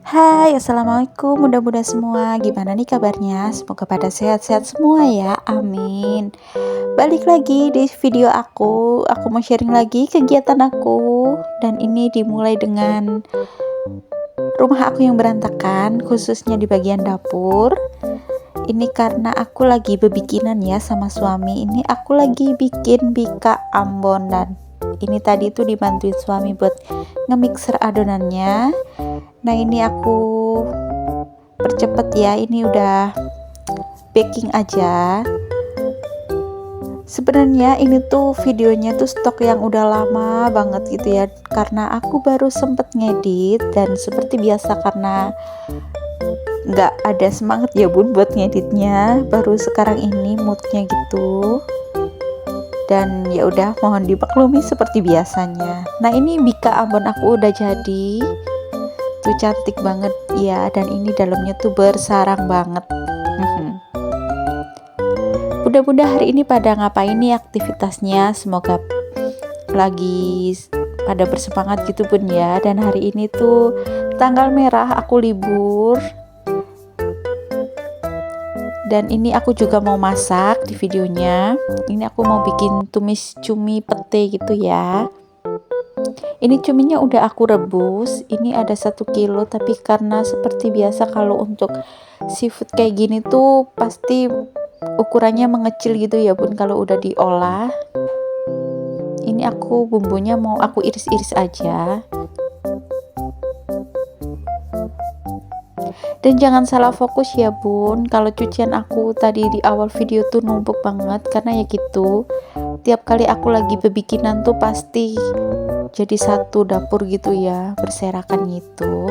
Hai, assalamualaikum mudah-mudahan semua. Gimana nih kabarnya? Semoga pada sehat-sehat semua ya, amin. Balik lagi di video aku mau sharing lagi kegiatan aku. Dan ini dimulai dengan rumah aku yang berantakan, khususnya di bagian dapur. Ini karena aku lagi bebikinan ya sama suami. Ini aku lagi bikin bika ambon, dan ini tadi tuh dibantuin suami buat nge-mixer adonannya. Nah, ini aku percepet ya, ini udah baking aja. Sebenarnya ini tuh videonya tuh stok yang udah lama banget gitu ya, karena aku baru sempet ngedit. Dan seperti biasa, karena nggak ada semangat ya bun buat ngeditnya, baru sekarang ini moodnya gitu. Dan ya udah, mohon dimaklumi seperti biasanya. Nah, ini bika ambon aku udah jadi tuh, cantik banget ya, dan ini dalamnya tuh bersarang banget. Mudah-mudahan hari ini pada ngapain nih aktivitasnya, semoga lagi pada bersemangat gitu pun ya. Dan hari ini tuh tanggal merah, aku libur. Dan ini aku juga mau masak di videonya. Ini aku mau bikin tumis cumi pete gitu ya. Ini cuminya udah aku rebus. Ini ada 1 kilo, tapi karena seperti biasa kalau untuk seafood kayak gini tuh pasti ukurannya mengecil gitu ya bun kalau udah diolah. Ini aku bumbunya mau aku iris-iris aja. Dan jangan salah fokus ya bun, kalau cucian aku tadi di awal video tuh numpuk banget, karena ya gitu, tiap kali aku lagi bebikinan tuh pasti jadi satu dapur gitu ya, berserakan gitu.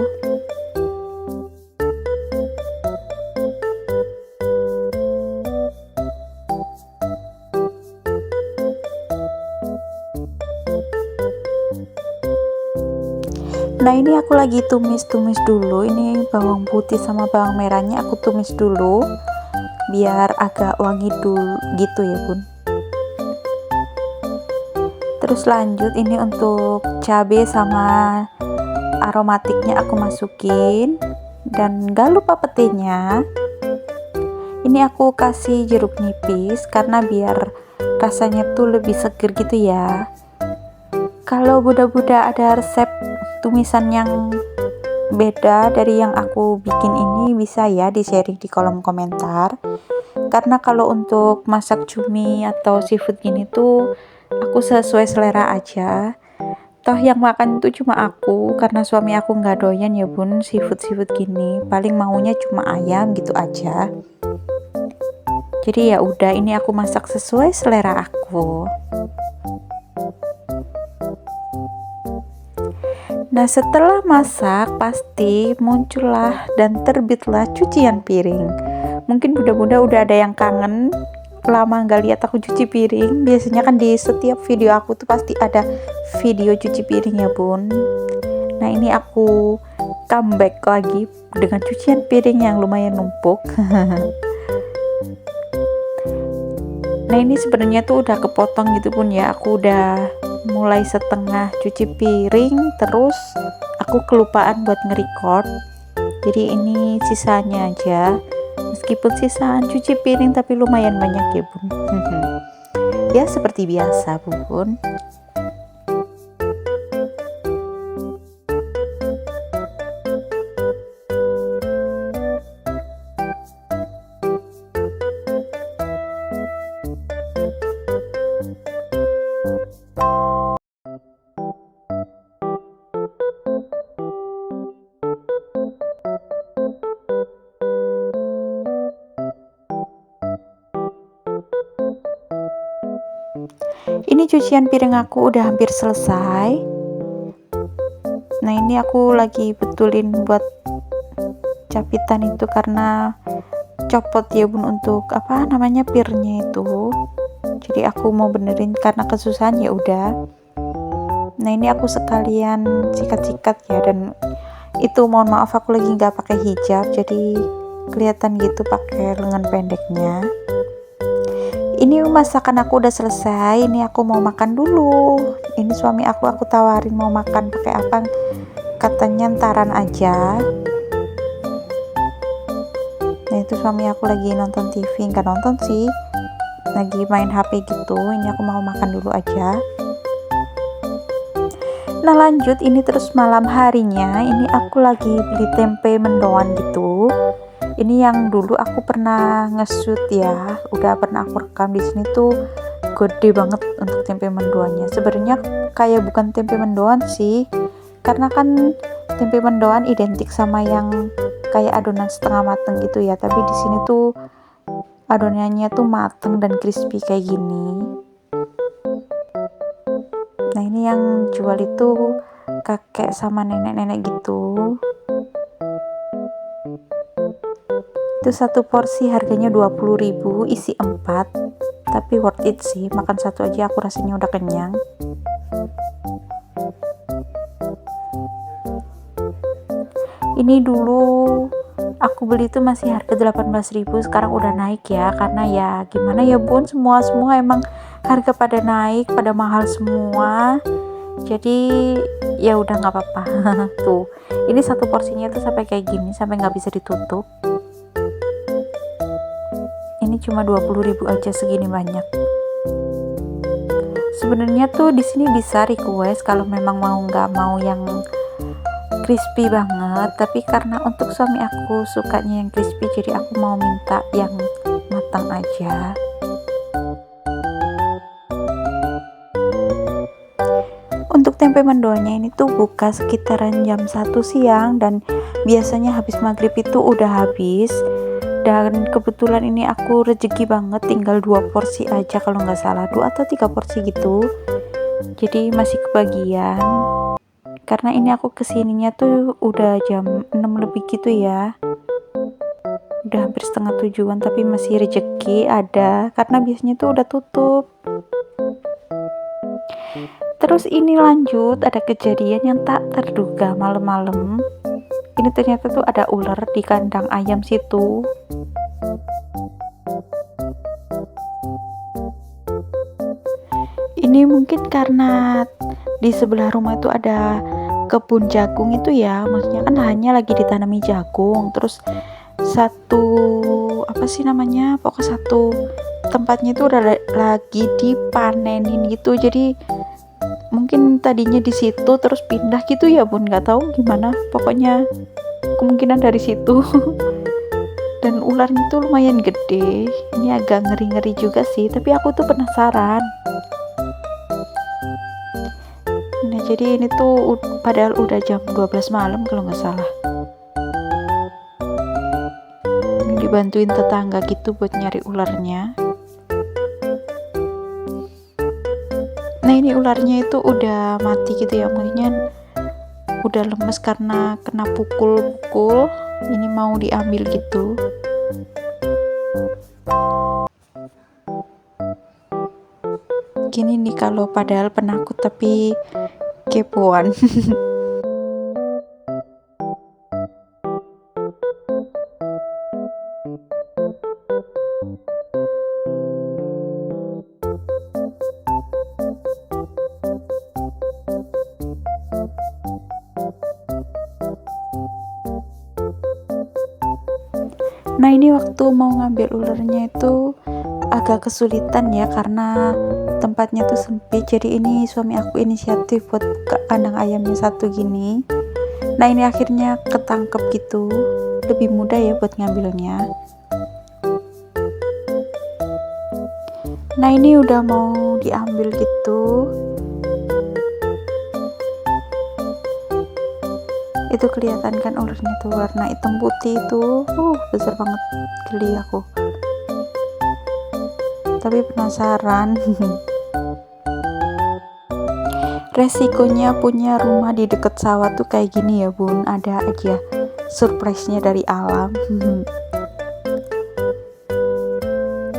Nah, ini aku lagi tumis-tumis dulu. Ini bawang putih sama bawang merahnya aku tumis dulu biar agak wangi dulu gitu ya bun. Terus lanjut, ini untuk cabai sama aromatiknya aku masukin. Dan gak lupa petenya. Ini aku kasih jeruk nipis karena biar rasanya tuh lebih seger gitu ya. Kalau budak-budak ada resep tumisan yang beda dari yang aku bikin ini, bisa ya di sharing di kolom komentar. Karena kalau untuk masak cumi atau seafood gini tuh aku sesuai selera aja. Toh yang makan itu cuma aku, karena suami aku nggak doyan ya bun seafood gini. Paling maunya cuma ayam gitu aja. Jadi ya udah, ini aku masak sesuai selera aku. Nah, setelah masak pasti muncullah dan terbitlah cucian piring. Mungkin mudah-mudahan udah ada yang kangen lama nggak lihat aku cuci piring. Biasanya kan di setiap video aku tuh pasti ada video cuci piring ya bun. Nah, ini aku comeback lagi dengan cucian piring yang lumayan numpuk. Nah, ini sebenarnya tuh udah kepotong gitu pun ya. Aku udah mulai setengah cuci piring, terus aku kelupaan buat nge-record. Jadi ini sisanya aja. Meskipun sisaan cuci piring tapi lumayan banyak ya bun. Ya seperti biasa bun. Ini cucian piring aku udah hampir selesai. Nah, ini aku lagi betulin buat capitan itu karena copot ya bun untuk apa namanya pirnya itu. Jadi aku mau benerin karena kesusahan ya udah. Nah, ini aku sekalian sikat-sikat ya, dan itu mohon maaf aku lagi nggak pakai hijab, jadi kelihatan gitu pakai lengan pendeknya. Ini masakan aku udah selesai. Ini aku mau makan dulu. Ini suami aku tawarin mau makan pakai apa, katanya ntaran aja. Dan itu suami aku lagi nonton TV, nggak nonton sih, lagi main HP gitu. Ini aku mau makan dulu aja. Nah lanjut, ini terus malam harinya ini aku lagi beli tempe mendoan gitu. Ini yang dulu aku pernah nge-shoot ya, udah pernah aku rekam di sini tuh. Gede banget untuk tempe mendoannya. Sebenarnya kayak bukan tempe mendoan sih, karena kan tempe mendoan identik sama yang kayak adonan setengah mateng gitu ya. Tapi di sini tuh adonannya tuh mateng dan crispy kayak gini. Nah ini yang jual itu kakek sama nenek-nenek gitu. Itu satu porsi harganya 20.000, isi 4, tapi worth it sih, makan satu aja aku rasanya udah kenyang. Ini dulu aku beli tuh masih harga 18.000, sekarang udah naik ya, karena ya gimana ya bun, semua emang harga pada naik, pada mahal semua, jadi ya udah nggak apa-apa. Tuh ini satu porsinya tuh sampai kayak gini, sampai nggak bisa ditutup. Ini cuma 20.000 aja, segini banyak. Sebenarnya tuh di sini bisa request kalau memang nggak mau yang crispy banget, tapi karena untuk suami aku sukanya yang crispy, jadi aku mau minta yang matang aja. Untuk tempe mendoannya ini tuh buka sekitaran jam 1 siang, dan biasanya habis maghrib itu udah habis. Dan kebetulan ini aku rezeki banget, tinggal 2 porsi aja kalau nggak salah, 2 atau 3 porsi gitu, jadi masih kebagian. Karena ini aku kesininya tuh udah jam 6 lebih gitu ya, udah hampir setengah 7-an, tapi masih rezeki ada, karena biasanya tuh udah tutup. Terus ini lanjut, ada kejadian yang tak terduga malam-malam. Ini ternyata tuh ada ular di kandang ayam situ. Ini mungkin karena di sebelah rumah itu ada kebun jagung itu ya, maksudnya kan lahannya lagi ditanami jagung, terus satu apa sih namanya, pokoknya satu tempatnya itu udah lagi dipanenin gitu, jadi mungkin tadinya di situ terus pindah gitu ya bun, nggak tahu gimana, pokoknya kemungkinan dari situ. Dan ularnya tuh lumayan gede, ini agak ngeri-ngeri juga sih, tapi aku tuh penasaran. Nah jadi ini tuh padahal udah jam 12 malam kalau nggak salah. Ini dibantuin tetangga gitu buat nyari ularnya. Nah ini ularnya itu udah mati gitu ya, maksudnya udah lemes karena kena pukul-pukul. Ini mau diambil gitu. Gini nih kalau padahal penakut tapi kepoan. Nah ini waktu mau ngambil ularnya itu agak kesulitan ya, karena tempatnya tuh sempit, jadi ini suami aku inisiatif buat buka kandang ayamnya satu gini. Nah ini akhirnya ketangkep gitu, lebih mudah ya buat ngambilnya. Nah ini udah mau diambil gitu, itu kelihatan kan ularnya tuh warna hitam putih itu, besar banget, geli aku, tapi penasaran. Resikonya punya rumah di dekat sawah tuh kayak gini ya bun, ada aja surprise-nya dari alam.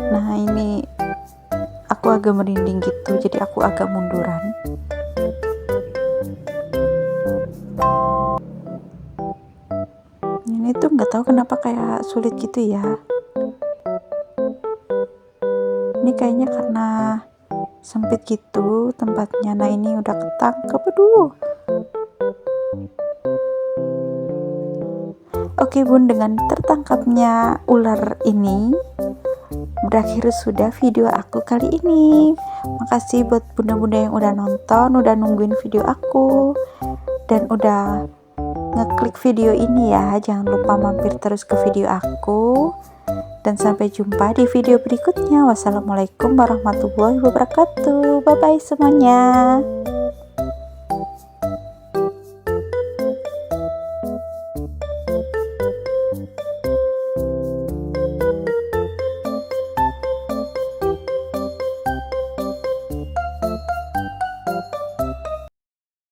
Nah ini aku agak merinding gitu, jadi aku agak munduran. Ini tuh nggak tahu kenapa kayak sulit gitu ya. Ini kayaknya karena sempit gitu tempatnya. Nah ini udah ketangkep, aduh. Oke bun, dengan tertangkapnya ular ini berakhir sudah video aku kali ini. Makasih buat bunda-bunda yang udah nonton, udah nungguin video aku, dan udah ngeklik video ini ya. Jangan lupa mampir terus ke video aku. Dan sampai jumpa di video berikutnya. Wassalamualaikum warahmatullahi wabarakatuh. Bye bye semuanya.